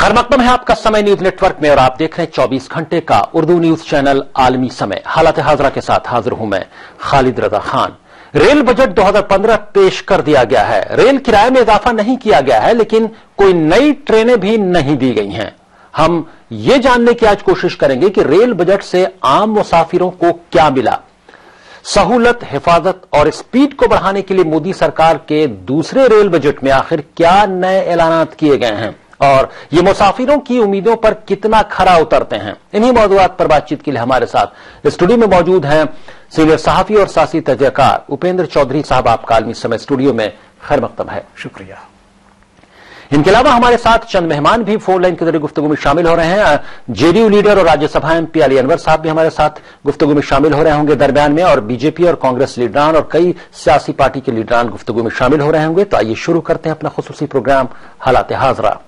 खैर मकदम है आपका समय न्यूज नेटवर्क में और आप देख रहे हैं 24 घंटे का उर्दू न्यूज चैनल आलमी समय। हालत हाजरा के साथ हाजिर हूं मैं खालिद रजा खान। रेल बजट 2015 पेश कर दिया गया है। रेल किराए में इजाफा नहीं किया गया है, लेकिन कोई नई ट्रेनें भी नहीं दी गई हैं। हम ये जानने की आज कोशिश करेंगे कि रेल बजट से आम मुसाफिरों को क्या मिला। सहूलत, हिफाजत और स्पीड को बढ़ाने के लिए मोदी सरकार के दूसरे रेल बजट में आखिर क्या नए ऐलानात किए गए हैं और ये मुसाफिरों की उम्मीदों पर कितना खरा उतरते हैं। इन्हीं मौजूदात पर बातचीत के लिए हमारे साथ स्टूडियो में मौजूद हैं सीनियर सहाफी और सियासी तजज़ियाकार उपेंद्र चौधरी साहब। आपका आलमी समय स्टूडियो में खैर मकदम है। शुक्रिया। इनके अलावा हमारे साथ चंद मेहमान भी फोन लाइन के जरिए गुफ्तगू में शामिल हो रहे हैं। जेडीयू लीडर और राज्यसभा एमपी अली अनवर साहब भी हमारे साथ गुफ्तगू में शामिल हो रहे होंगे दरमियान में, और बीजेपी और कांग्रेस लीडरान और कई सियासी पार्टी के लीडरान गुफ्तगू में शामिल हो रहे होंगे। तो आइए शुरू करते हैं अपना खुसूसी प्रोग्राम हालात हाजरा।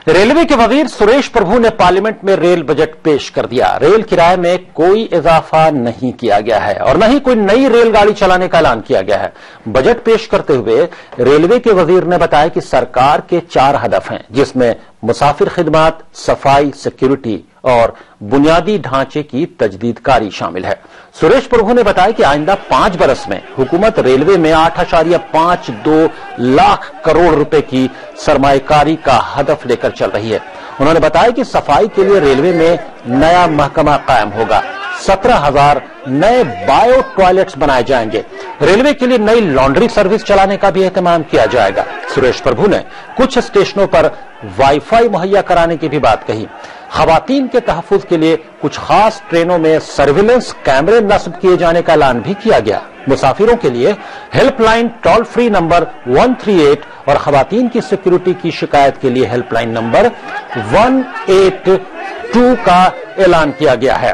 रेलवे के वजीर सुरेश प्रभु ने पार्लियामेंट में रेल बजट पेश कर दिया। रेल किराए में कोई इजाफा नहीं किया गया है और न ही कोई नई रेलगाड़ी चलाने का ऐलान किया गया है। बजट पेश करते हुए रेलवे के वजीर ने बताया कि सरकार के 4 हदफ हैं, जिसमें मुसाफिर खिदमात, सफाई, सिक्योरिटी और बुनियादी ढांचे की तजदीदकारी शामिल है। सुरेश प्रभु ने बताया कि आइंदा 5 बरस में हुकूमत रेलवे में 8.52 लाख करोड़ रुपए की सरमाएकारी का हदफ लेकर चल रही है। उन्होंने बताया कि सफाई के लिए रेलवे में नया महकमा कायम होगा। 17,000 नए बायो टॉयलेट्स बनाए जाएंगे। रेलवे के लिए नई लॉन्ड्री सर्विस चलाने का भी एहतमाम किया जाएगा। सुरेश प्रभु ने कुछ स्टेशनों पर वाईफाई मुहैया कराने की भी बात कही। खवातीन के तहफ्फुज के लिए कुछ खास ट्रेनों में सर्विलेंस कैमरे नस्ब किए जाने का ऐलान भी किया गया। मुसाफिरों के लिए हेल्पलाइन टोल फ्री नंबर 138 और खवातीन की सिक्योरिटी की शिकायत के लिए हेल्पलाइन नंबर 182 का ऐलान किया गया है।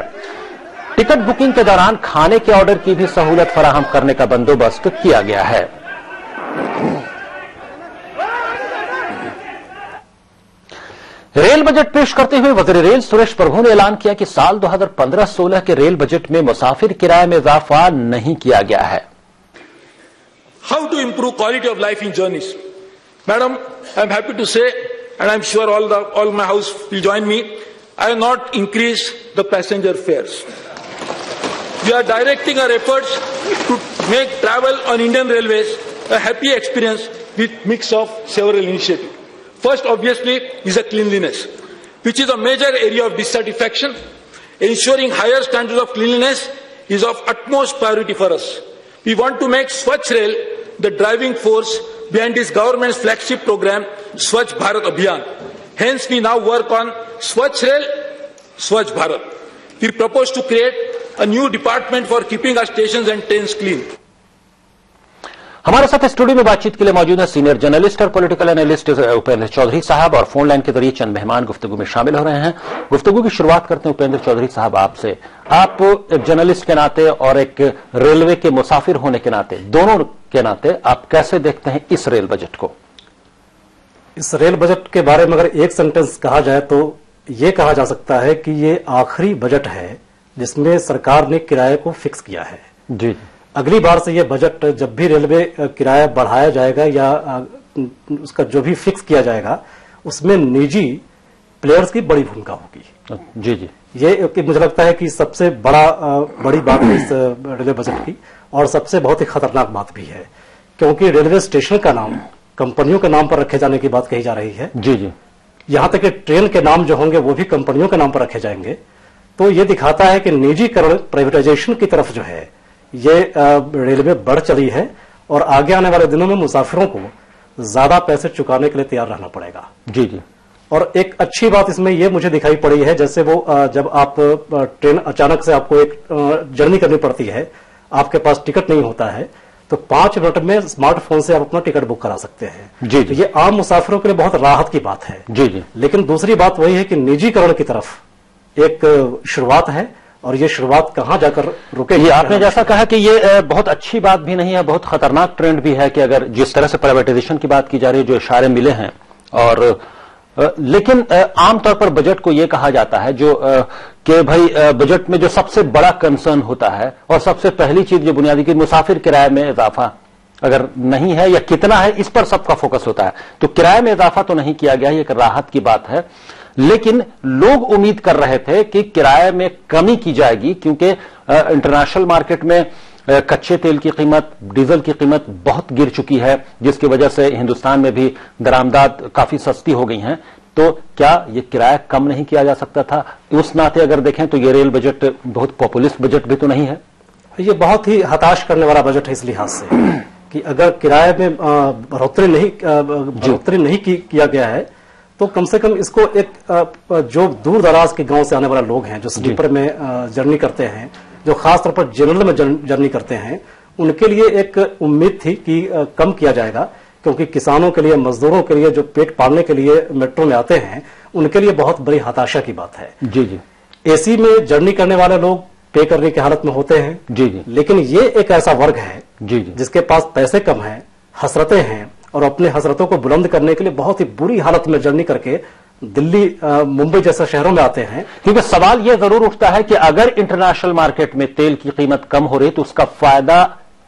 टिकट बुकिंग के दौरान खाने के ऑर्डर की भी सहूलत फराहम करने का बंदोबस्त किया गया है। रेल बजट पेश करते हुए वज़ीर रेल सुरेश प्रभु ने ऐलान किया कि साल 2015-16 के रेल बजट में मुसाफिर किराए में इजाफा नहीं किया गया है। How to improve quality of life in journeys. Madam, I am happy to say and I am sure all my house will join me, I have not increase the passenger fares. We are directing our efforts to make travel on Indian Railways a happy experience with mix of several initiatives. First, obviously, is a cleanliness, which is a major area of dissatisfaction. Ensuring higher standards of cleanliness is of utmost priority for us. We want to make Swachh Rail the driving force behind this government's flagship program, Swachh Bharat Abhiyan. Hence, we now work on Swachh Rail, Swachh Bharat. We propose to create a new department for keeping our stations and trains clean. हमारे साथ studio में बातचीत के लिए मौजूद है senior journalist और political analyst Upendra Chaudhary साहब, और फोन लाइन के जरिए चंद मेहमान गुफ्तगू में शामिल हो रहे हैं। गुफ्तगू की शुरुआत करते हैं उपेंद्र चौधरी साहब आपसे। आप एक जर्नलिस्ट के नाते और एक रेलवे के मुसाफिर होने के नाते, दोनों के नाते आप कैसे देखते हैं इस रेल बजट को? इस रेल बजट के बारे में अगर एक सेंटेंस कहा जाए तो ये कहा जा सकता है कि ये आखिरी बजट है जिसमें सरकार ने किराए को फिक्स किया है। जी। अगली बार से ये बजट जब भी रेलवे किराया बढ़ाया जाएगा या उसका जो भी फिक्स किया जाएगा, उसमें निजी प्लेयर्स की बड़ी भूमिका होगी। जी जी। ये मुझे लगता है कि सबसे बड़ी बात है इस रेलवे बजट की, और सबसे बहुत ही खतरनाक बात भी है, क्योंकि रेलवे स्टेशन का नाम कंपनियों के नाम पर रखे जाने की बात कही जा रही है। जी जी। यहां तक कि ट्रेन के नाम जो होंगे वो भी कंपनियों के नाम पर रखे जाएंगे। तो ये दिखाता है कि निजीकरण, प्राइवेटाइजेशन की तरफ जो है ये रेलवे बढ़ चली है, और आगे आने वाले दिनों में मुसाफिरों को ज्यादा पैसे चुकाने के लिए तैयार रहना पड़ेगा। जी जी। और एक अच्छी बात इसमें ये मुझे दिखाई पड़ी है, जैसे वो जब आप ट्रेन अचानक से आपको एक जर्नी करनी पड़ती है, आपके पास टिकट नहीं होता है, तो 5 मिनट में स्मार्टफोन से आप अपना टिकट बुक करा सकते हैं। जी जी। तो ये आम मुसाफिरों के लिए बहुत राहत की बात है। जी जी। लेकिन दूसरी बात वही है कि निजीकरण की तरफ एक शुरुआत है, और ये शुरुआत कहां जाकर रुकेगी। आपने जैसा कहा कि ये बहुत अच्छी बात भी नहीं है, बहुत खतरनाक ट्रेंड भी है कि अगर जिस तरह से प्राइवेटाइजेशन की बात की जा रही है, जो इशारे मिले हैं, और लेकिन आमतौर पर बजट को यह कहा जाता है जो कि भाई बजट में जो सबसे बड़ा कंसर्न होता है और सबसे पहली चीज जो बुनियादी की मुसाफिर किराए में इजाफा अगर नहीं है या कितना है, इस पर सबका फोकस होता है। तो किराए में इजाफा तो नहीं किया गया, ये एक राहत की बात है, लेकिन लोग उम्मीद कर रहे थे कि किराए में कमी की जाएगी क्योंकि इंटरनेशनल मार्केट में कच्चे तेल की कीमत, डीजल की कीमत बहुत गिर चुकी है, जिसकी वजह से हिंदुस्तान में भी दरामदाद काफी सस्ती हो गई हैं। तो क्या ये किराया कम नहीं किया जा सकता था? उस नाते अगर देखें तो ये रेल बजट बहुत पॉपुलिस्ट बजट भी तो नहीं है। ये बहुत ही हताश करने वाला बजट है इस लिहाज से कि अगर किराए में बढ़ोतरी नहीं किया गया है तो कम से कम इसको एक जो दूर दराज के गांव से आने वाले लोग हैं, जो स्लीपर में जर्नी करते हैं, जो खासतौर पर जनरल में जर्नी करते हैं, उनके लिए एक उम्मीद थी कि कम किया जाएगा, क्योंकि किसानों के लिए, मजदूरों के लिए जो पेट पालने के लिए मेट्रो में आते हैं, उनके लिए बहुत बड़ी हताशा की बात है। जी जी। एसी में जर्नी करने वाले लोग पे करने की हालत में होते हैं। जी जी। लेकिन ये एक ऐसा वर्ग है जी जी जिसके पास पैसे कम हैं, हसरतें हैं और अपने हसरतों को बुलंद करने के लिए बहुत ही बुरी हालत में जर्नी करके दिल्ली, मुंबई जैसे शहरों में आते हैं। क्योंकि सवाल यह जरूर उठता है कि अगर इंटरनेशनल मार्केट में तेल की कीमत कम हो रही तो उसका फायदा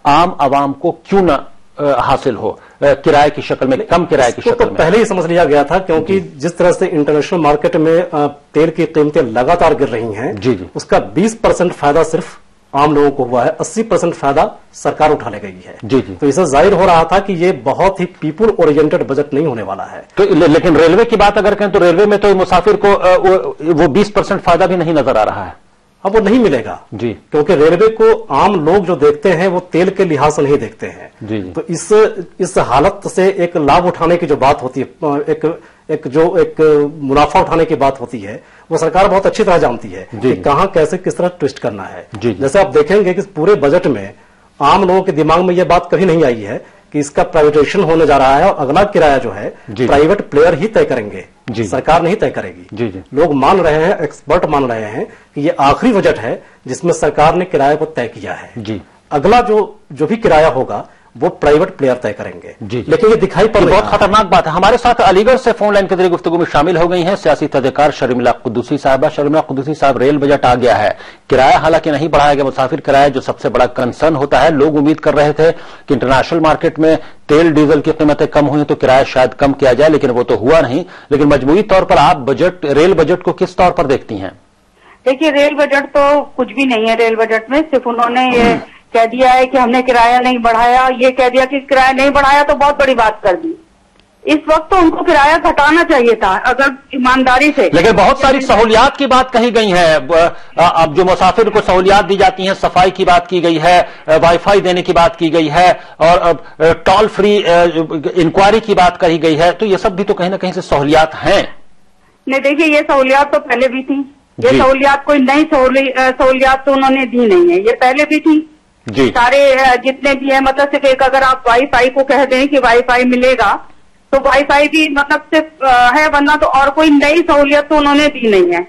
आम आवाम को क्यों न हासिल हो किराए की शक्ल में, कम किराए की शक्ल में। पहले ही समझ लिया गया था, क्योंकि जिस तरह से इंटरनेशनल मार्केट में तेल की कीमतें लगातार गिर रही हैं, जी जी, उसका 20% फायदा सिर्फ आम लोगों को हुआ है, 80% फायदा सरकार उठा ले गई है। जी जी। तो इससे जाहिर हो रहा था कि ये बहुत ही पीपुल ओरिएंटेड बजट नहीं होने वाला है। तो लेकिन रेलवे की बात अगर करें तो रेलवे में तो मुसाफिर को वो 20% फायदा भी नहीं नजर आ रहा है। अब वो नहीं मिलेगा जी, क्योंकि रेलवे को आम लोग जो देखते हैं वो तेल के लिहाज से नहीं देखते हैं। जी जी। तो इस हालत से एक लाभ उठाने की जो बात होती है, एक मुनाफा उठाने की बात होती है, वो सरकार बहुत अच्छी तरह जानती है कि कहां कैसे किस तरह ट्विस्ट करना है। जैसे आप देखेंगे कि पूरे बजट में आम लोगों के दिमाग में यह बात कभी नहीं आई है कि इसका प्राइवेटाइजेशन होने जा रहा है और अगला किराया जो है प्राइवेट प्लेयर ही तय करेंगे, सरकार नहीं तय करेगी। जी जी। लोग मान रहे हैं, एक्सपर्ट मान रहे हैं कि ये आखिरी बजट है जिसमें सरकार ने किराए को तय किया है। जी। अगला जो भी किराया होगा वो प्राइवेट प्लेयर तय करेंगे। जी। लेकिन ये दिखाई पड़ रहा है, बहुत खतरनाक बात है। हमारे साथ अलीगढ़ से फोन लाइन के जरिए गुफ्तगू में शामिल हो गई हैं सियासी तहकीकार शर्मिला कुद्दूसी साहबा। शर्मिला कुद्दूसी साहब, रेल बजट आ गया है, किराया हालांकि नहीं बढ़ाया गया, मुसाफिर किराया जो सबसे बड़ा कंसर्न होता है, लोग उम्मीद कर रहे थे कि इंटरनेशनल मार्केट में तेल डीजल की कीमतें कम हुई तो किराया शायद कम किया जाए, लेकिन वो तो हुआ नहीं। लेकिन मजमूई तौर पर आप रेल बजट को किस तौर पर देखती हैं? देखिए, रेल बजट तो कुछ भी नहीं है। रेल बजट में सिर्फ उन्होंने ये कह दिया है कि हमने किराया नहीं बढ़ाया, ये कह दिया कि किराया नहीं बढ़ाया तो बहुत बड़ी बात कर दी। इस वक्त तो उनको किराया घटाना चाहिए था अगर ईमानदारी से। लेकिन बहुत सारी सहूलियात की बात कही गई है। अब जो मुसाफिर को सहूलियात दी जाती हैं, सफाई की बात की गई है, वाईफाई देने की बात की गई है और टोल फ्री इंक्वायरी की बात कही गई है, तो ये सब भी तो कहीं ना कहीं से सहूलियात हैं। नहीं, देखिए, ये सहूलियात तो पहले भी थी। ये सहूलियात कोई नई सहूलियात तो उन्होंने दी नहीं है, ये पहले भी थी। जी। सारे जितने भी है, मतलब सिर्फ एक अगर आप वाईफाई को कह दें कि वाईफाई मिलेगा तो वाईफाई भी मतलब सिर्फ है, वरना तो और कोई नई सहूलियत तो उन्होंने दी नहीं है।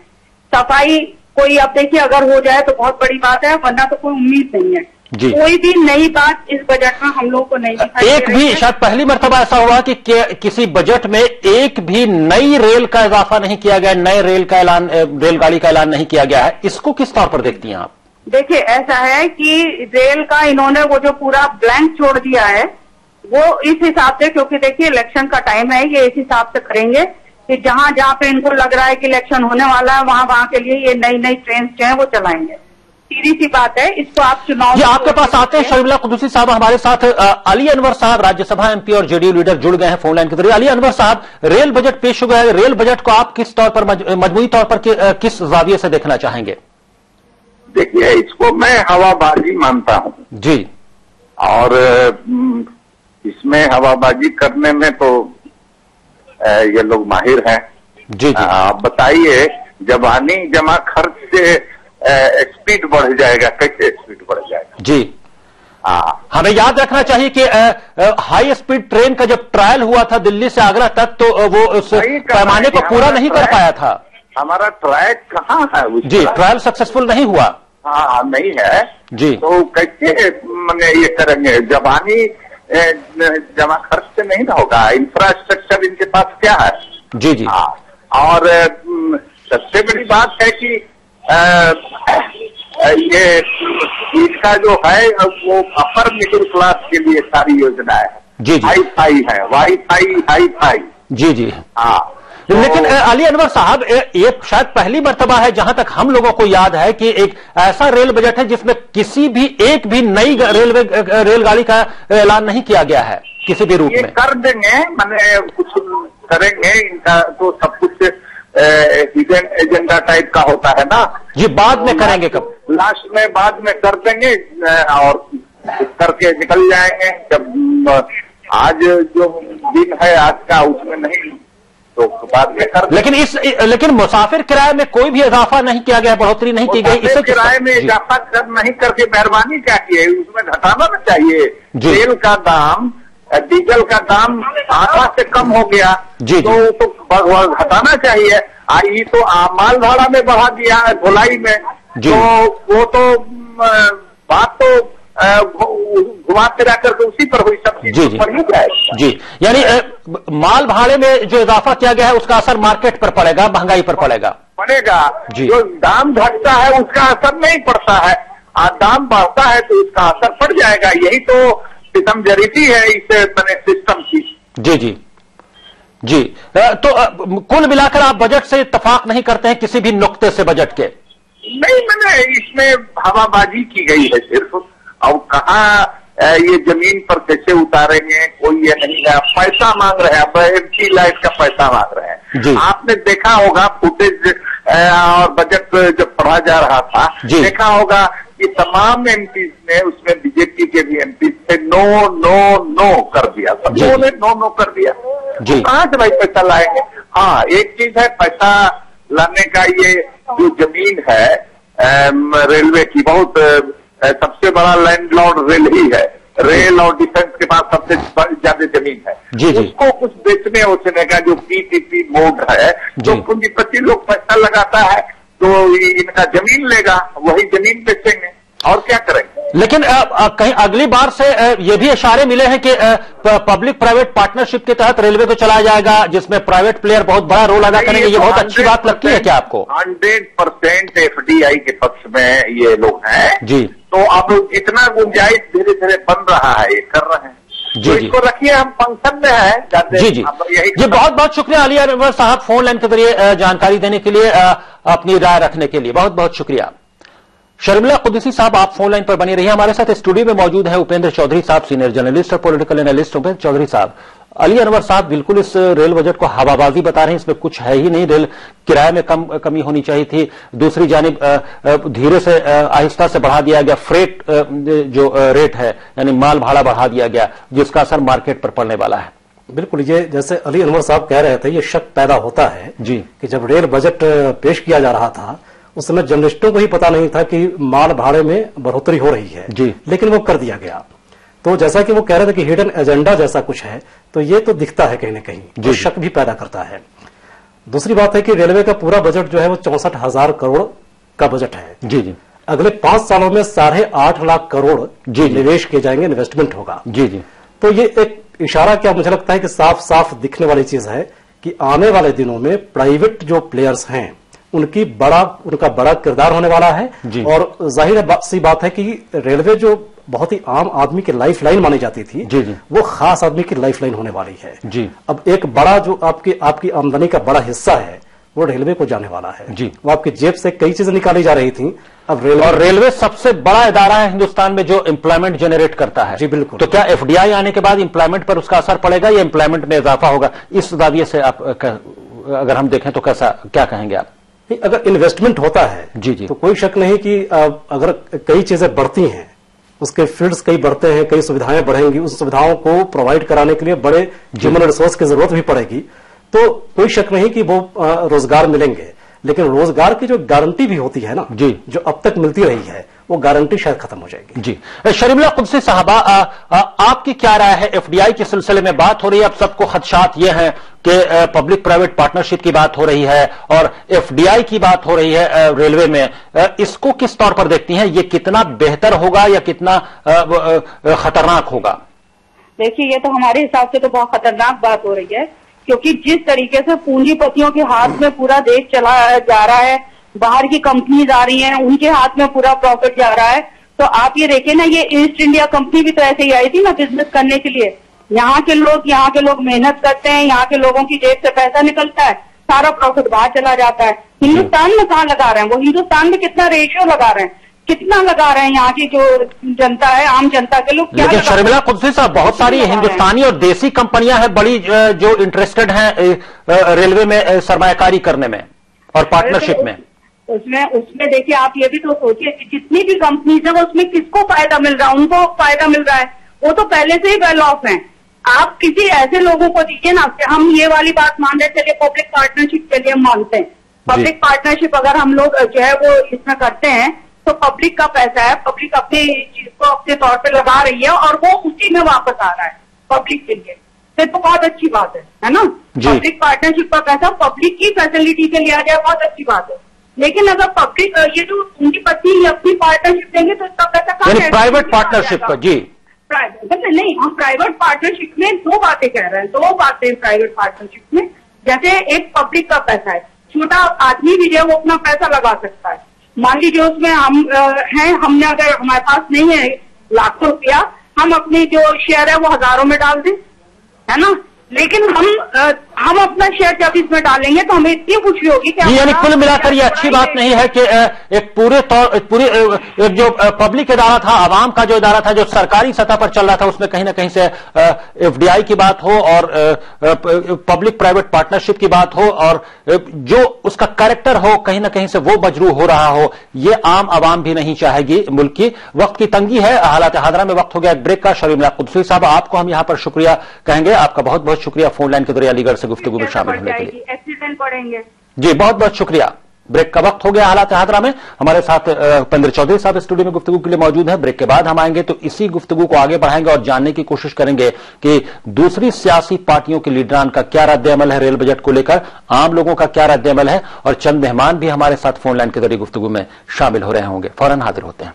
सफाई कोई, अब देखिए, अगर हो जाए तो बहुत बड़ी बात है, वरना तो कोई उम्मीद नहीं है। जी। कोई भी नई बात इस बजट में हम लोग को नहीं दिखाई। एक भी, शायद पहली मर्तबा ऐसा हुआ कि किसी बजट में एक भी नई रेल का इजाफा नहीं किया गया, नए रेलगाड़ी का ऐलान नहीं किया गया है। इसको किस तौर पर देखती हैं आप? देखिए, ऐसा है कि रेल का इन्होंने वो जो पूरा ब्लैंक छोड़ दिया है वो इस हिसाब से, क्योंकि देखिए इलेक्शन का टाइम है, ये इस हिसाब से करेंगे कि जहां जहां पे इनको लग रहा है कि इलेक्शन होने वाला है वहां के लिए ये नई नई ट्रेन जो है वो चलाएंगे। सीधी सी बात है, इसको आप चुनाव। ये आपके पास आते हैं शर्मिला कुद्दूसी साहब। हमारे साथ अली अनवर साहब, राज्यसभा एमपी और जेडीयू लीडर, जुड़ गए हैं फोन लाइन के जरिए। अली अनवर साहब, रेल बजट पेश हो गया है, रेल बजट को आप किस तौर पर, मजमूई तौर पर किस जाविये से देखना चाहेंगे? देखिए, इसको मैं हवाबाजी मानता हूं जी, और इसमें हवाबाजी करने में तो ये लोग माहिर हैं। जी जी। आप बताइए, जवानी जमा खर्च से स्पीड बढ़ जाएगा, कैसे स्पीड बढ़ जाएगा? जी हाँ, हमें याद रखना चाहिए कि हाई स्पीड ट्रेन का जब ट्रायल हुआ था दिल्ली से आगरा तक, तो वो उस पैमाने को पूरा नहीं कर पाया था। हमारा ट्रैक कहाँ है? जी, ट्रायल सक्सेसफुल नहीं हुआ। हाँ, नहीं है जी। तो कैसे मैंने ये करेंगे? जवानी जमा खर्च से नहीं ना होगा। इंफ्रास्ट्रक्चर इनके पास क्या है? जी जी। हाँ, और सबसे बड़ी बात है कि ये इसका जो है वो अपर मिडिल क्लास के लिए सारी योजना है। जी जी। हाई फाई है, हाई फाई। जी जी। हाँ, लेकिन अली अनवर साहब, ये शायद पहली मर्तबा है जहां तक हम लोगों को याद है कि एक ऐसा रेल बजट है जिसमें किसी भी एक भी नई रेलगाड़ी का ऐलान नहीं किया गया है किसी भी रूप में। कर देंगे, मैंने कुछ करेंगे, इनका तो सब कुछ हिडन एजेंडा टाइप का होता है ना जी। बाद में करेंगे कब? लास्ट में बाद में कर देंगे और करके निकल जाएंगे। जब आज जो दिन है आज का उसमें नहीं तो बाद में कर। लेकिन मुसाफिर किराए में कोई भी इजाफा नहीं किया गया, बढ़ोतरी नहीं की गई। इसे किराए में इजाफा नहीं करके मेहरबानी क्या की है, उसमें घटाना ना चाहिए। तेल का दाम, डीजल का दाम आधा से कम हो गया जी, तो घटाना चाहिए। ये तो माल भाड़ा में बढ़ा दिया है, ढुलाई में, तो वो तो बात तो घुमा फिरा करके उसी पर हुई, सब चीज पर ही जाएगा। जी, यानी माल भाड़े में जो इजाफा किया गया है उसका असर मार्केट पर पड़ेगा, महंगाई पर पड़ेगा। जो दाम घटता है उसका असर नहीं पड़ता है, दाम बढ़ता है तो उसका असर पड़ जाएगा। यही तो सिस्टमजरिटी है इस सिस्टम की। जी जी जी। तो कुल मिलाकर आप बजट से इत्तेफाक नहीं करते हैं किसी भी नुक्ते से बजट के? नहीं, मैंने इसमें हवाबाजी की गई है सिर्फ। और कहा ये जमीन पर कैसे उतारेंगे, कोई ये नहीं है। पैसा मांग रहे हैं, अब एमपी लाइट का पैसा मांग रहे हैं। आपने देखा होगा फुटेज और बजट जब पढ़ा जा रहा था, देखा होगा कि तमाम एमपी ने, उसमें बीजेपी के भी एमपी थे, नो नो नो कर दिया, सब लोगों ने नो नो कर दिया। तो कहाँ से भाई पैसा लाएंगे? हाँ, एक चीज है पैसा लाने का, ये जो जमीन है रेलवे की, बहुत सबसे बड़ा लैंडलॉर्ड रेल ही है। रेल और डिफेंस के बाद सबसे ज्यादा जमीन है। उसको कुछ बेचने उचने का जो पीपीपी मोड है, जो पूंजीपति लोग पैसा लगाता है तो इनका जमीन लेगा, वही जमीन बेचेंगे और क्या करेंगे। लेकिन कहीं अगली बार से ये भी इशारे मिले हैं कि पब्लिक प्राइवेट पार्टनरशिप के तहत रेलवे को चलाया जाएगा, जिसमें प्राइवेट प्लेयर बहुत बड़ा रोल अदा करेंगे। ये बहुत अच्छी बात लगती है क्या आपको? 100% एफडीआई के पक्ष में ये लोग हैं जी। तो अब जितना गुंजाइश धीरे धीरे बन रहा है ये कर रहे हैं। जी तो इसको रखिए, हम फंक्शन में है जी जी। जी बहुत बहुत शुक्रिया अली अनवर साहब, फोन लाइन के जरिए जानकारी देने के लिए, अपनी राय रखने के लिए बहुत बहुत शुक्रिया। शर्मिला कुद्दुसी साहब, आप फोन लाइन पर बने रहिए। हमारे साथ स्टूडियो में मौजूद है उपेंद्र चौधरी साहब, सीनियर जर्नलिस्ट और पॉलिटिकल एनालिस्ट। उपेंद्र चौधरी साहब, अली अनवर साहब बिल्कुल इस रेल बजट को हवाबाजी बता रहे हैं, इसमें कुछ है ही नहीं। रेल किराए में कमी होनी चाहिए थी, दूसरी जानिब धीरे से आहिस्ता से बढ़ा दिया गया फ्रेट जो रेट है, यानी माल भाड़ा बढ़ा दिया गया, जिसका असर मार्केट पर पड़ने वाला है। बिल्कुल, ये जैसे अली अनवर साहब कह रहे थे, ये शक पैदा होता है जी कि जब रेल बजट पेश किया जा रहा था उस समय जर्नलिस्टों को ही पता नहीं था कि माल भाड़े में बढ़ोतरी हो रही है जी, लेकिन वो कर दिया गया। तो जैसा कि वो कह रहे थे कि हिडन एजेंडा जैसा कुछ है, तो ये तो दिखता है कहीं ना कहीं, जो शक भी पैदा करता है। दूसरी बात है कि रेलवे का पूरा बजट जो है वो 64,000 करोड़ का बजट है जी जी। अगले 5 सालों में 8.5 लाख करोड़ जी निवेश किए जाएंगे, इन्वेस्टमेंट होगा जी जी। तो ये एक इशारा क्या मुझे लगता है कि साफ साफ दिखने वाली चीज है कि आने वाले दिनों में प्राइवेट जो प्लेयर्स हैं उनका बड़ा किरदार होने वाला है। और जाहिर सी बात है कि रेलवे जो बहुत ही आम आदमी की लाइफ लाइन मानी जाती थी जी जी, वो खास आदमी की लाइफ लाइन होने वाली है जी। अब एक बड़ा जो आपकी आमदनी का बड़ा हिस्सा है वो रेलवे को जाने वाला है जी। वो आपकी जेब से कई चीजें निकाली जा रही थी, अब रेलवे सबसे बड़ा इदारा है हिंदुस्तान में जो एम्प्लॉयमेंट जनरेट करता है जी। बिल्कुल, तो क्या एफडीआई आने के बाद एम्प्लॉयमेंट पर उसका असर पड़ेगा या एम्प्लॉयमेंट में इजाफा होगा? इस दाविये से आप अगर हम देखें तो क्या कहेंगे आप? अगर इन्वेस्टमेंट होता है जी जी, तो कोई शक नहीं कि अगर कई चीजें बढ़ती हैं, उसके फील्ड्स कई बढ़ते हैं, कई सुविधाएं बढ़ेंगी, उस सुविधाओं को प्रोवाइड कराने के लिए बड़े ह्यूमन रिसोर्स की जरूरत भी पड़ेगी, तो कोई शक नहीं कि वो रोजगार मिलेंगे। लेकिन रोजगार की जो गारंटी भी होती है ना जी, जो अब तक मिलती रही है, वो गारंटी शायद खत्म हो जाएगी जी। शर्मिला कुद्दुसी साहबा, आपकी क्या राय है? एफडीआई के सिलसिले में बात हो रही है, अब सबको खदशात ये हैं कि पब्लिक प्राइवेट पार्टनरशिप की बात हो रही है और एफडीआई की बात हो रही है रेलवे में। इसको किस तौर पर देखती हैं? ये कितना बेहतर होगा या कितना खतरनाक होगा? देखिए, ये तो हमारे हिसाब से तो बहुत खतरनाक बात हो रही है, क्योंकि जिस तरीके से पूंजीपतियों के हाथ में पूरा देश चला जा रहा है, बाहर की कंपनीज आ रही हैं, उनके हाथ में पूरा प्रॉफिट जा रहा है। तो आप ये देखिए ना, ये ईस्ट इंडिया कंपनी भी तो ऐसे ही आई थी ना बिजनेस करने के लिए। यहाँ के लोग मेहनत करते हैं, यहाँ के लोगों की जेब से पैसा निकलता है, सारा प्रॉफिट बाहर चला जाता है। हिंदुस्तान में कहाँ लगा रहे हैं वो? हिंदुस्तान में कितना रेशियो लगा रहे हैं, कितना लगा रहे हैं यहाँ की जो जनता है, आम जनता के लोग क्या? लेकिन शर्मिला कुद्सी साहब, बहुत सारी हिंदुस्तानी और देसी कंपनियां हैं बड़ी जो इंटरेस्टेड हैं रेलवे में सरमायाकारी करने में और पार्टनरशिप में। उसमें देखिए, आप ये भी तो सोचिए कि जितनी भी कंपनीज है वो उसमें किसको फायदा मिल रहा है? उनको फायदा मिल रहा है, वो तो पहले से ही वेल ऑफ है। आप किसी ऐसे लोगों को दीजिए ना, हम ये वाली बात मान रहे चलिए, पब्लिक पार्टनरशिप के लिए हम मानते हैं। पब्लिक पार्टनरशिप अगर हम लोग जो है वो इसमें करते हैं तो पब्लिक का पैसा है, पब्लिक अपनी चीज को अपने तौर पे लगा रही है और वो उसी में वापस आ रहा है पब्लिक के लिए, तो बहुत अच्छी बात है ना? पब्लिक पार्टनरशिप का पैसा पब्लिक की फैसिलिटी के लिए आ जाए, बहुत अच्छी बात है। लेकिन अगर पब्लिक ये जो पूंजीपति अपनी पार्टनरशिप देंगे तो इसका पैसा कहाँ? प्राइवेट पार्टनरशिप का जी नहीं, हम प्राइवेट पार्टनरशिप में दो बातें कह रहे हैं, दो बातें प्राइवेट पार्टनरशिप में। जैसे एक पब्लिक का पैसा है, छोटा आदमी भी जो है वो अपना पैसा लगा सकता है। मान लीजिए उसमें हम हैं, हमने अगर हमारे पास नहीं है लाखों रुपया, हम अपनी जो शेयर है वो हजारों में डाल दें, है ना? लेकिन हम अपना शेयर जब इसमें डालेंगे तो हमें इतनी खुशी होगी कि यानी कुल मिलाकर ये अच्छी बात नहीं है कि एक पूरे जो पब्लिक इदारा था, आवाम का जो इदारा था, जो सरकारी सतह पर चल रहा था, उसमें कहीं ना कहीं से एफडीआई की बात हो और पब्लिक प्राइवेट पार्टनरशिप की बात हो और जो उसका कैरेक्टर हो कहीं ना कहीं से वो मजरू हो रहा हो, ये आम आवाम भी नहीं चाहेगी। मुल्क की वक्त की तंगी है, हालात हादरा में वक्त हो गया एक ब्रेक का। शर्मिला कुद्सी साहब, आपको हम यहां पर शुक्रिया कहेंगे, आपका बहुत बहुत शुक्रिया फोन लाइन के जरिए अलीगढ़ से गुफ्तगू में शामिल होने के लिए। एक्सीडेंट बढ़ेंगे जी, बहुत बहुत शुक्रिया। ब्रेक का वक्त हो गया हालात हादरा में। हमारे साथ उपेंद्र चौधरी साहब स्टूडियो में गुफ्तगू के लिए मौजूद हैं। ब्रेक के बाद हम आएंगे तो इसी गुफ्तगू को आगे बढ़ाएंगे और जानने की कोशिश करेंगे कि दूसरी सियासी पार्टियों के लीडरान का क्या रद्द-ए-अमल है रेल बजट को लेकर, आम लोगों का क्या रद्द-ए-अमल है, और चंद मेहमान भी हमारे साथ फोन लाइन के जरिए गुफ्तगू में शामिल हो रहे होंगे। फौरन हाजिर होते हैं।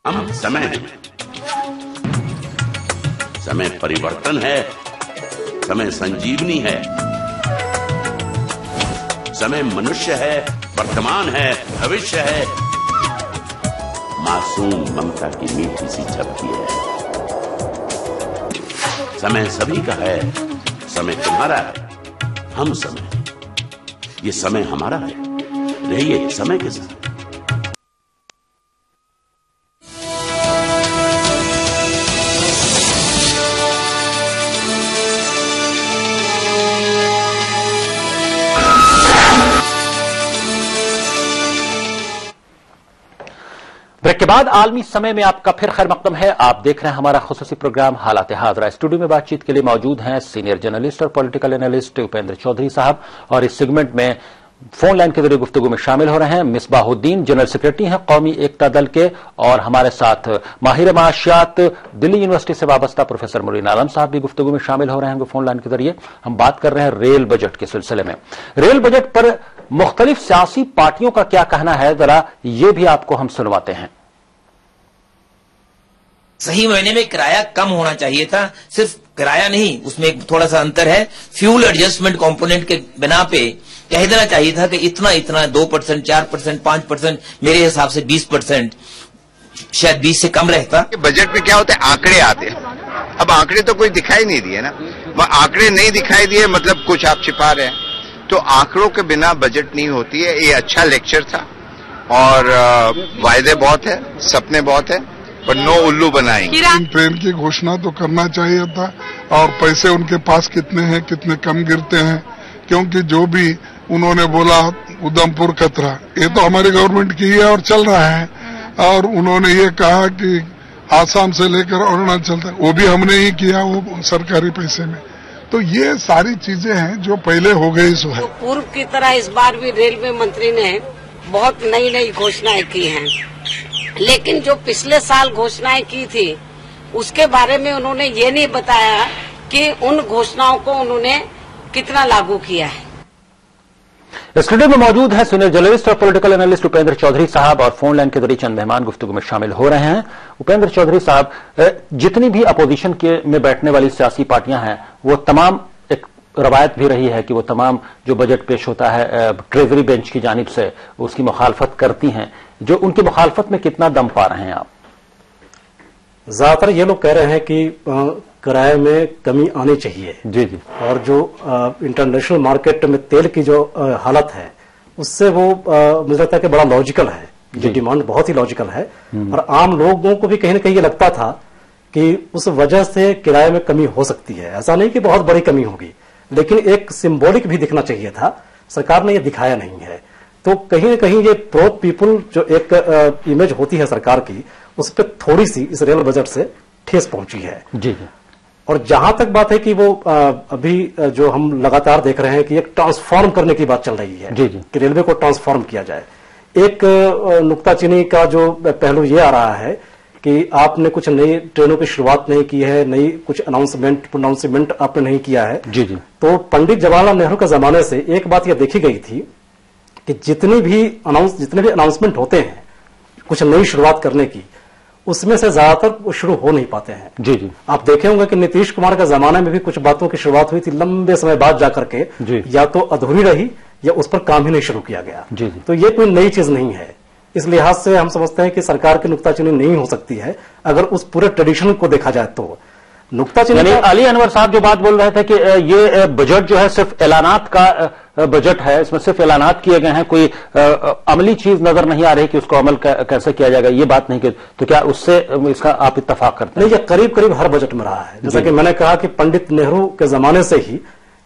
हम समय परिवर्तन है, समय संजीवनी है, समय मनुष्य है, वर्तमान है, भविष्य है, मासूम ममता की मीठी सी झपकी है। समय सभी का है, समय तुम्हारा है, हम समय, ये समय हमारा है। रहिए समय के साथ। ब्रेक के बाद आलमी समय में आपका फिर खैर मकदम है। आप देख रहे हैं हमारा खुसूसी प्रोग्राम हालात हाज़रा। स्टूडियो में बातचीत के लिए मौजूद हैं सीनियर जर्नलिस्ट और पॉलिटिकल एनालिस्ट उपेंद्र चौधरी साहब, और इस सेगमेंट में फोन लाइन के जरिए गुफ्तगू में शामिल हो रहे हैं मिसबाहुद्दीन, जनरल सेक्रेटरी हैं कौमी एकता दल के, और हमारे साथ माहिर माशियात दिल्ली यूनिवर्सिटी से वाबस्ता प्रोफेसर मुरीन आलम साहब भी गुफ्तगू में शामिल हो रहे हैं फोन लाइन के जरिए। हम बात कर रहे हैं रेल बजट के सिलसिले में। रेल बजट पर मुख्तलिफ सियासी पार्टियों का क्या कहना है, जरा ये भी आपको हम सुनवाते हैं। सही महीने में किराया कम होना चाहिए था, सिर्फ किराया नहीं, उसमें एक थोड़ा सा अंतर है। फ्यूल एडजस्टमेंट कंपोनेंट के बिना पे कह देना चाहिए था कि इतना इतना 2%, 4%, 5%, मेरे हिसाब से 20%, शायद 20 से कम रहता। बजट में क्या होता है, आंकड़े आते हैं। अब आंकड़े तो कोई दिखाई नहीं दिए ना, आंकड़े नहीं दिखाई दिए मतलब कुछ आप छिपा रहे हैं। तो आंकड़ों के बिना बजट नहीं होती है। ये अच्छा लेक्चर था और वायदे बहुत है, सपने बहुत है, पर नो उल्लू बनाएंगे। ट्रेन की घोषणा तो करना चाहिए था, और पैसे उनके पास कितने हैं, कितने कम गिरते हैं, क्योंकि जो भी उन्होंने बोला उधमपुर कतरा, ये तो हमारी गवर्नमेंट की है और चल रहा है। और उन्होंने ये कहा कि आसाम से लेकर अरुणाचल तक, वो भी हमने ही किया, वो सरकारी पैसे में। तो ये सारी चीजें हैं जो पहले हो गई सो है। पूर्व की तरह इस बार भी रेलवे मंत्री ने बहुत नई नई घोषणाएं की हैं, लेकिन जो पिछले साल घोषणाएं की थी उसके बारे में उन्होंने ये नहीं बताया कि उन घोषणाओं को उन्होंने कितना लागू किया है। स्टूडियो में मौजूद है सीनियर जर्नलिस्ट और पॉलिटिकल एनालिस्ट उपेंद्र चौधरी साहब और फोन लाइन के जरिए चंद मेहमान गुफ्तगू में शामिल हो रहे हैं। उपेंद्र चौधरी साहब, जितनी भी अपोजिशन के में बैठने वाली सियासी पार्टियां हैं वो तमाम, एक रवायत भी रही है कि वो तमाम जो बजट पेश होता है ट्रेजरी बेंच की जानिब से उसकी मुखालफत करती हैं। जो उनकी मुखालफत में कितना दम पा रहे हैं आप? ज्यादातर ये लोग कह रहे हैं कि किराए में कमी आनी चाहिए। जी जी। और जो इंटरनेशनल मार्केट में तेल की जो हालत है उससे वो मुझे लगता है कि बड़ा लॉजिकल है, ये डिमांड बहुत ही लॉजिकल है। और आम लोगों को भी कहीं ना कहीं ये लगता था कि उस वजह से किराए में कमी हो सकती है। ऐसा नहीं कि बहुत बड़ी कमी होगी, लेकिन एक सिंबॉलिक भी दिखना चाहिए था। सरकार ने ये दिखाया नहीं है, तो कहीं ना कहीं ये प्रो पीपुल जो एक इमेज होती है सरकार की, उस पर थोड़ी सी इस रेल बजट से ठेस पहुंची है। जी जी। और जहां तक बात है कि वो अभी जो हम लगातार देख रहे हैं कि एक ट्रांसफॉर्म करने की बात चल रही है। जी जी। कि रेलवे को ट्रांसफॉर्म किया जाए। एक नुक्ताचीनी का जो पहलू ये आ रहा है कि आपने कुछ नई ट्रेनों की शुरुआत नहीं की है, नई कुछ अनाउंसमेंट आपने नहीं किया है। जी जी। तो पंडित जवाहरलाल नेहरू के जमाने से एक बात यह देखी गई थी कि जितने भी अनाउंसमेंट होते हैं कुछ नई शुरुआत करने की, उसमें से ज्यादातर शुरू हो नहीं पाते हैं। जी जी। आप देखे होंगे कि नीतीश कुमार के जमाने में भी कुछ बातों की शुरुआत हुई थी, लंबे समय बाद जाकर के या तो अधूरी रही या उस पर काम ही नहीं शुरू किया गया। जी जी। तो ये कोई नई चीज नहीं है। इस लिहाज से हम समझते हैं कि सरकार की नुक्ताचीनी नहीं हो सकती है अगर उस पूरे ट्रेडिशन को देखा जाए तो। नुक्ताचीनी अली अनवर साहब जो बात बोल रहे थे कि ये बजट जो है सिर्फ ऐलानात का बजट है, इसमें सिर्फ ऐलानात किए गए हैं, कोई अमली चीज नजर नहीं आ रही कि उसको अमल कैसे किया जाएगा, ये बात नहीं की, तो क्या उससे इसका आप इत्तेफाक करते हैं? नहीं, ये करीब करीब हर बजट में रहा है। जैसा कि मैंने कहा कि पंडित नेहरू के जमाने से ही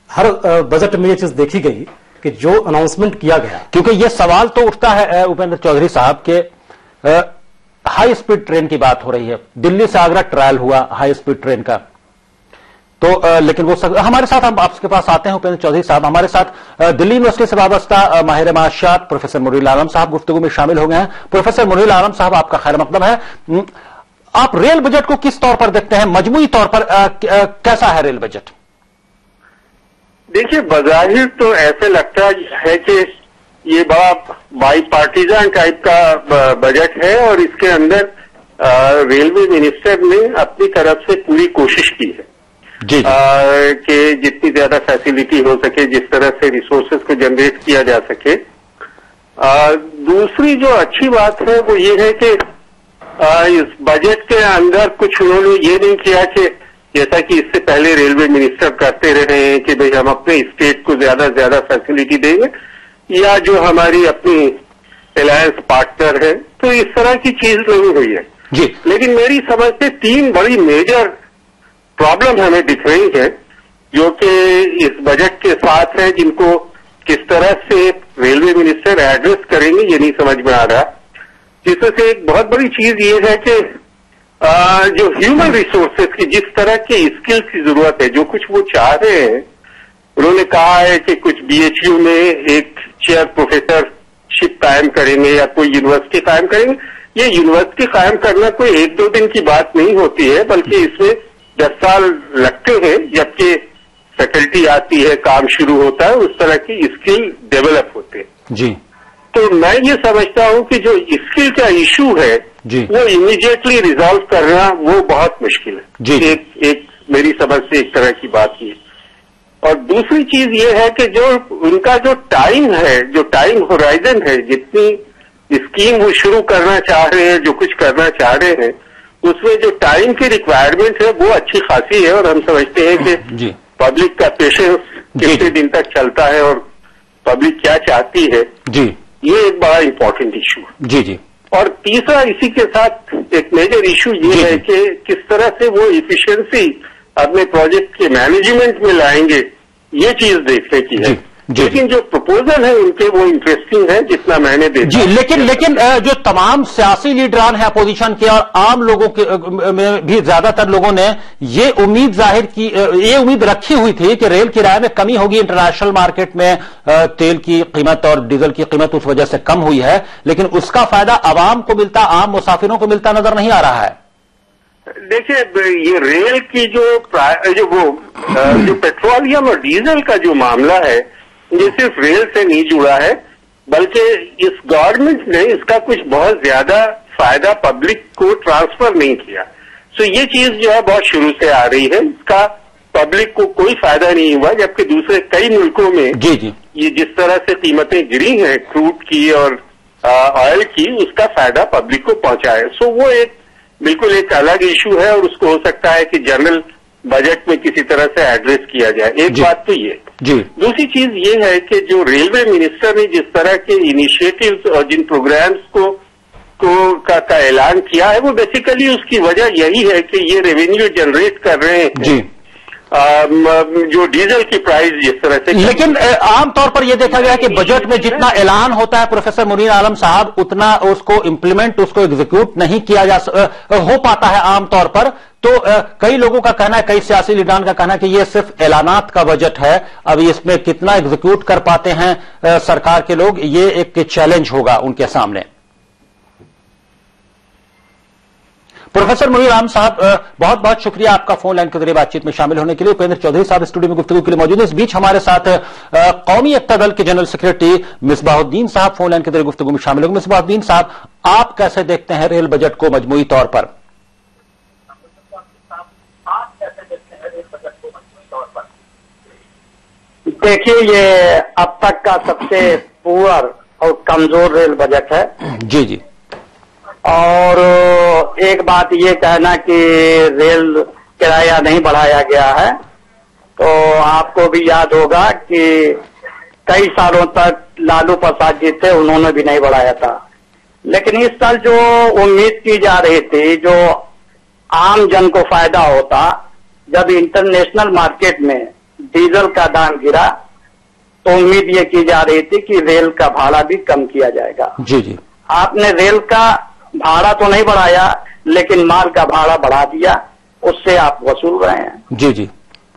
हर बजट में ये चीज देखी गई कि जो अनाउंसमेंट किया गया। क्योंकि ये सवाल तो उठता है उपेंद्र चौधरी साहब के हाई स्पीड ट्रेन की बात हो रही है, दिल्ली से आगरा ट्रायल हुआ हाई स्पीड ट्रेन का, तो लेकिन वो हमारे साथ, हम आपके पास आते हैं उपेंद्र चौधरी साहब, हमारे साथ दिल्ली यूनिवर्सिटी से वाबस्ता माहिर माशियात प्रोफेसर मुनीर आलम साहब गुफ्तगू में शामिल हो गए हैं। प्रोफेसर मुनीर आलम साहब, आपका खैर मकदम है। आप रेल बजट को किस तौर पर देखते हैं, मजमूई तौर पर कैसा है रेल बजट? देखिए, बज़ाहिर तो ऐसे लगता है कि ये बड़ा बाई पार्टीजन टाइप का बजट है और इसके अंदर रेलवे मिनिस्टर ने अपनी तरफ से पूरी कोशिश की है कि जितनी ज्यादा फैसिलिटी हो सके, जिस तरह से रिसोर्सेज को जनरेट किया जा सके। दूसरी जो अच्छी बात है वो ये है कि इस बजट के अंदर कुछ उन्होंने ये नहीं किया कि जैसा कि इससे पहले रेलवे मिनिस्टर करते रहे हैं कि भाई हम अपने स्टेट को ज्यादा से ज्यादा फैसिलिटी देंगे, या जो हमारी अपनी अलायंस पार्टनर है, तो इस तरह की चीज नहीं हुई है जी। लेकिन मेरी समझ से तीन बड़ी मेजर प्रॉब्लम हमें दिख रही है जो कि इस बजट के साथ है, जिनको किस तरह से रेलवे मिनिस्टर एड्रेस करेंगे ये नहीं समझ में आ रहा। जिसमें से एक बहुत बड़ी चीज ये है कि जो ह्यूमन रिसोर्सेज की जिस तरह के स्किल की जरूरत है, जो कुछ वो चाह रहे हैं, उन्होंने कहा है कि कुछ बीएचयू में एक चेयर प्रोफेसरशिप कायम करेंगे या कोई यूनिवर्सिटी कायम करेंगे। ये यूनिवर्सिटी कायम करना कोई एक दो दिन की बात नहीं होती है, बल्कि इसमें 10 साल लगते हैं, जबकि फैकल्टी आती है, काम शुरू होता है, उस तरह की स्किल डेवलप होते हैं जी। तो मैं ये समझता हूं कि जो स्किल का इशू है वो इमीडिएटली रिजॉल्व करना वो बहुत मुश्किल है जी। एक मेरी समझ से एक तरह की बात ये। और दूसरी चीज ये है कि जो उनका जो टाइम है, जो टाइम होराइजन है, जितनी स्कीम वो शुरू करना चाह रहे हैं, जो कुछ करना चाह रहे हैं, उसमें जो टाइम की रिक्वायरमेंट है वो अच्छी खासी है। और हम समझते हैं कि पब्लिक का पेशेंस कितने दिन तक चलता है और पब्लिक क्या चाहती है जी, ये एक बड़ा इंपॉर्टेंट इशू है जी जी। और तीसरा इसी के साथ एक मेजर इशू ये है कि किस तरह से वो इफिशिएंसी अपने प्रोजेक्ट के मैनेजमेंट में लाएंगे, ये चीज देखने की है। लेकिन जो प्रपोजल है उनके वो इंटरेस्टिंग है जितना मैंने देखा। जी, लेकिन जो तमाम सियासी लीडरान है अपोजिशन के और आम लोगों के में भी ज्यादातर लोगों ने ये उम्मीद जाहिर की, ये उम्मीद रखी हुई थी कि रेल किराए में कमी होगी। इंटरनेशनल मार्केट में तेल की कीमत और डीजल की कीमत उस वजह से कम हुई है, लेकिन उसका फायदा आवाम को मिलता, आम मुसाफिरों को मिलता नजर नहीं आ रहा है। देखिए, ये रेल की जो पेट्रोलियम और डीजल का जो मामला है ये सिर्फ रेल से नहीं जुड़ा है, बल्कि इस गवर्नमेंट ने इसका कुछ बहुत ज्यादा फायदा पब्लिक को ट्रांसफर नहीं किया। सो ये चीज जो है बहुत शुरू से आ रही है, इसका पब्लिक को कोई फायदा नहीं हुआ, जबकि दूसरे कई मुल्कों में ये जिस तरह से कीमतें गिरी हैं क्रूड की और ऑयल की, उसका फायदा पब्लिक को पहुंचा है। सो वो बिल्कुल एक अलग इशू है और उसको हो सकता है कि जनरल बजट में किसी तरह से एड्रेस किया जाए। एक बात तो ये। दूसरी चीज ये है कि जो रेलवे मिनिस्टर ने जिस तरह के इनिशिएटिव्स और जिन प्रोग्राम्स का ऐलान किया है, वो बेसिकली उसकी वजह यही है कि ये रेवेन्यू जनरेट कर रहे हैं जो डीजल की प्राइस जिस तरह से। लेकिन आमतौर पर यह देखा गया कि बजट में जितना ऐलान होता है प्रोफेसर मुनीर आलम साहब, उतना उसको इम्प्लीमेंट, उसको एग्जीक्यूट नहीं किया हो पाता है आमतौर पर। तो कई लोगों का कहना है, कई सियासी लीडरान का कहना है कि यह सिर्फ ऐलानात का बजट है, अब इसमें कितना एग्जीक्यूट कर पाते हैं सरकार के लोग, ये एक चैलेंज होगा उनके सामने। प्रोफेसर मुनीर आलम साहब, बहुत बहुत शुक्रिया आपका फोन लाइन के जरिए बातचीत में शामिल होने के लिए। उपेंद्र चौधरी साहब स्टूडियो में गुफ्तगू के लिए मौजूद है। इस बीच हमारे साथ कौमी एकता दल के जनरल सेक्रेटरी मिसबाहुद्दीन साहब फोन लाइन के जरिए गुफ्तगू में शामिल होंगे। मिसबाहुद्दीन साहब, आप कैसे देखते हैं रेल बजट को मजमूई तौर पर? देखिए, ये अब तक का सबसे पुअर और कमजोर रेल बजट है। जी। और एक बात ये कहना कि रेल किराया नहीं बढ़ाया गया है, तो आपको भी याद होगा कि कई सालों तक लालू प्रसाद जी थे, उन्होंने भी नहीं बढ़ाया था। लेकिन इस साल जो उम्मीद की जा रही थी, जो आम जन को फायदा होता, जब इंटरनेशनल मार्केट में डीजल का दाम गिरा तो उम्मीद ये की जा रही थी कि रेल का भाड़ा भी कम किया जाएगा। जी। आपने रेल का भाड़ा तो नहीं बढ़ाया, लेकिन माल का भाड़ा बढ़ा दिया, उससे आप वसूल रहे हैं। जी।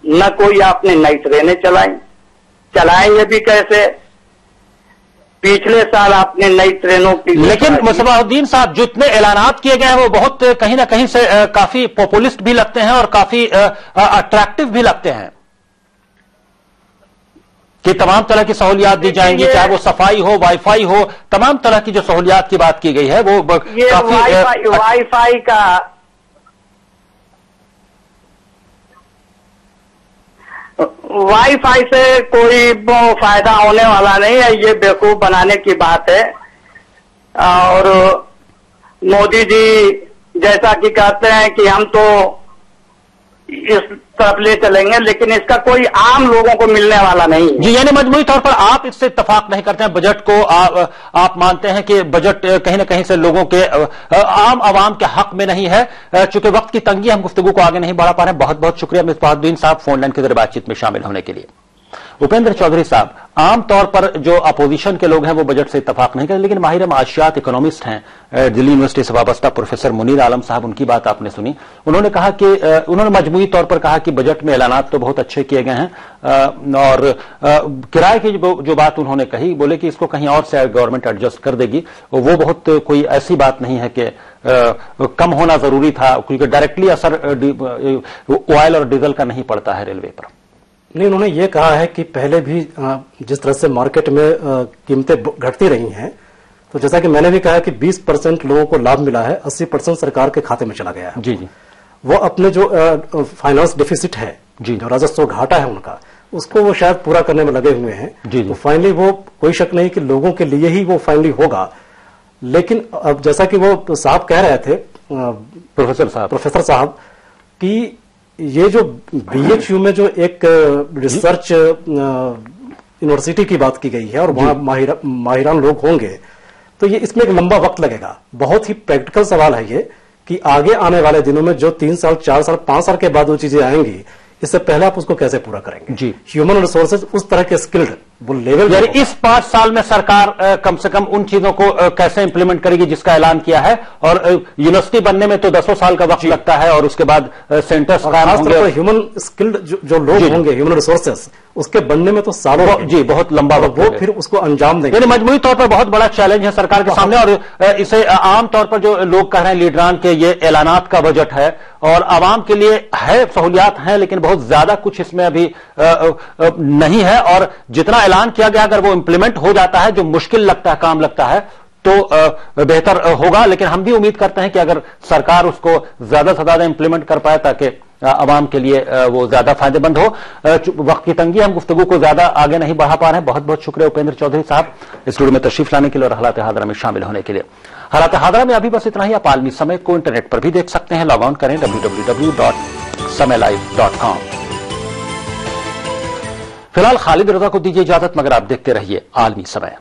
न कोई आपने नई ट्रेनें चलाएंगे भी कैसे? पिछले साल आपने नई ट्रेनों की, लेकिन मिसबाहुद्दीन साहब, जितने ऐलानात किए गए हैं वो बहुत कहीं ना कहीं से काफी पॉपुलिस्ट भी लगते हैं और काफी अट्रैक्टिव भी लगते हैं कि तमाम तरह की सहूलियात दी जाएंगी, चाहे वो सफाई हो, वाईफाई हो, तमाम तरह की जो सहूलियात की बात की गई है वो काफी। वाईफाई से कोई फायदा होने वाला नहीं है, ये बेवकूफ बनाने की बात है। और मोदी जी जैसा कि कहते हैं कि हम तो इस तरफ ले चलेंगे, लेकिन इसका कोई आम लोगों को मिलने वाला नहीं है। जी, यानी मजमूई तौर पर आप इससे इत्तेफाक नहीं करते हैं बजट को? आप मानते हैं कि बजट कहीं ना कहीं से लोगों के, आम आवाम के हक में नहीं है। चूंकि वक्त की तंगी, हम गुफ्तगू को आगे नहीं बढ़ा पा रहे हैं। बहुत बहुत शुक्रिया मिसबाहुद्दीन साहब फोन लाइन के जरिए बातचीत में शामिल होने के लिए। उपेंद्र चौधरी साहब, आमतौर पर जो अपोजिशन के लोग हैं वो बजट से इत्तेफाक नहीं करते, लेकिन माहिर माशियात इकोनॉमिस्ट हैं दिल्ली यूनिवर्सिटी से वाबस्ता प्रोफेसर मुनीर आलम साहब, उनकी बात आपने सुनी। उन्होंने कहा कि उन्होंने मजमूई तौर पर कहा कि बजट में ऐलानात तो बहुत अच्छे किए गए हैं और किराए की जो बात उन्होंने कही, बोले कि इसको कहीं और से गवर्नमेंट एडजस्ट कर देगी, वो बहुत कोई ऐसी बात नहीं है कि कम होना जरूरी था, क्योंकि डायरेक्टली असर ऑयल और डीजल का नहीं पड़ता है रेलवे पर। नहीं, उन्होंने ये कहा है कि पहले भी जिस तरह से मार्केट में कीमतें घटती रही हैं, तो जैसा कि मैंने भी कहा कि 20% लोगों को लाभ मिला है, 80% सरकार के खाते में चला गया है। जी। वो अपने जो फाइनेंस डेफिसिट है, जो राजस्व घाटा है उनका, उसको वो शायद पूरा करने में लगे हुए हैं। तो फाइनली वो, कोई शक नहीं कि लोगों के लिए ही वो फाइनली होगा। लेकिन अब जैसा कि वो साहब कह रहे थे, प्रोफेसर साहब, कि ये जो बीएचयू में जो एक रिसर्च यूनिवर्सिटी की बात की गई है और वहां माहिरान लोग होंगे, तो ये इसमें एक लंबा वक्त लगेगा। बहुत ही प्रैक्टिकल सवाल है ये कि आगे आने वाले दिनों में जो 3 साल, 4 साल, 5 साल के बाद वो चीजें आएंगी, इससे पहले आप उसको कैसे पूरा करेंगे? ह्यूमन रिसोर्सेज उस तरह के स्किल्ड वो लेवल, यानी इस 5 साल में सरकार कम से कम उन चीजों को कैसे इंप्लीमेंट करेगी जिसका ऐलान किया है। और यूनिवर्सिटी बनने में तो 10 साल का वक्त लगता है और उसके बाद सेंटर्स कायम होंगे। ह्यूमन स्किल्ड जो लोग होंगे, ह्यूमन रिसोर्सेस, उसके बनने में तो सालों जी बहुत लंबा वक्त, वो फिर उसको अंजाम देंगे। यानी मजमूई तौर पर बहुत बड़ा चैलेंज है सरकार के सामने। और इसे आम तौर पर जो लोग कह रहे हैं लीडरान के ये ऐलानात का बजट है और आवाम के लिए है, सहूलियात हैं, लेकिन बहुत ज्यादा कुछ इसमें अभी नहीं है। और जितना ऐलान किया गया अगर वो इंप्लीमेंट हो जाता है, जो मुश्किल लगता है, काम लगता है, तो बेहतर होगा। लेकिन हम भी उम्मीद करते हैं कि अगर सरकार उसको ज्यादा से ज्यादा इंप्लीमेंट कर पाए ताकि आवाम के लिए वो ज्यादा फायदेमंद हो। वक्त की तंगी, हम गुफ्तगू को ज्यादा आगे नहीं बढ़ा पा रहे हैं। बहुत बहुत शुक्रिया उपेंद्र चौधरी साहब इस स्टूडियो में तशरीफ लाने के लिए और हालात हादरा में शामिल होने के लिए। हालात हादरा में अभी बस इतना ही। आप आलमी समय को इंटरनेट पर भी देख सकते हैं, लॉग ऑन करें www.samaylive.com। फिलहाल खालिद रजा को दीजिए इजाजत, मगर आप देखते रहिए आलमी समय।